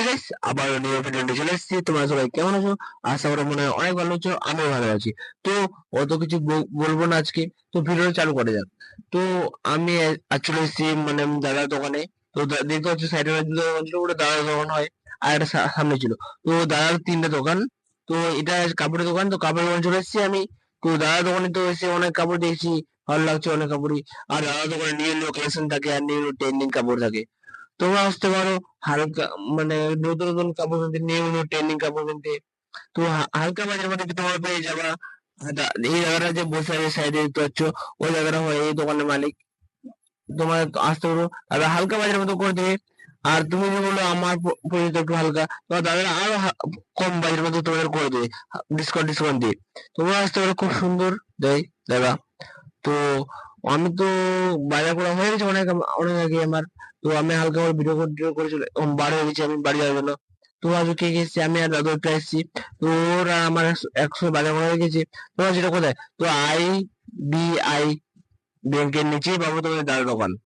Guys, আবার new video নিয়ে চলে এসেছি। তোমরা সবাই কেমন আছো? আশা করি মনে হয় অনেক ভালো আছো, আমিও ভালো আছি। তো অত কিছু বলবো না আজকে, তো ভিডিও চালু করে যাক। তো আমি আজ চলে এসেছি মানে দাদার দোকানে। তো দেখতে হচ্ছে সাইডে দোকান ছিল, ওটা দাদার দোকান হয়, আর একটা সামনে ছিল। তো দাদার তিনটা দোকান। তো এটা কাপড়ের দোকান, তো কাপড়ের দোকানে চলে এসেছি আমি। তো দাদার দোকানে তো এসে অনেক কাপড় দেখছি, ভালো লাগছে অনেক কাপড়ই। আর দাদার দোকানে নিউ নিউ কালেকশন থাকে আর নিউ নিউ ট্রেন্ডিং কাপড় থাকে। তোমরা আসতে পারো হালকা মানে নতুন নতুন কাপড় কিনতে, নিউ নিউ ট্রেন্ডিং কাপড় কিনতে। তো হালকা বাজার মধ্যে তোমরা পেয়ে যাবা। এই জায়গাটা যে বসে আছে সাইডে দেখতে পাচ্ছ, ওই জায়গাটা হয় এই দোকানের মালিক। তোমার আসতে পারো, দাদা হালকা বাজারের মতো করে দেবে। আর তুমি যদি বলো আমার পরিচিত একটু হালকা, তো দাদা আরো কম বাজারের মধ্যে তোমাদের করে দেবে, ডিসকাউন্ট দিয়ে। তোমরা আসতে পারো, খুব সুন্দর দেয় দাদা। তো আমি তো বাজার করা হয়ে গেছে অনেক অনেক আগে আমার। তো আমি হালকা করে ভিডিও করে চলে বার হয়ে গেছি আমি বাড়ি যাওয়ার জন্য। তো আজ কে এসেছি, আমি আর দাদু একটা এসেছি। তো ওরা আমার একসঙ্গে বাজার করা হয়ে গেছে। তোমার সেটা কোথায়? তো আই বি আই ব্যাংকের নিচেই পাবো তোমাদের দাদার দোকান।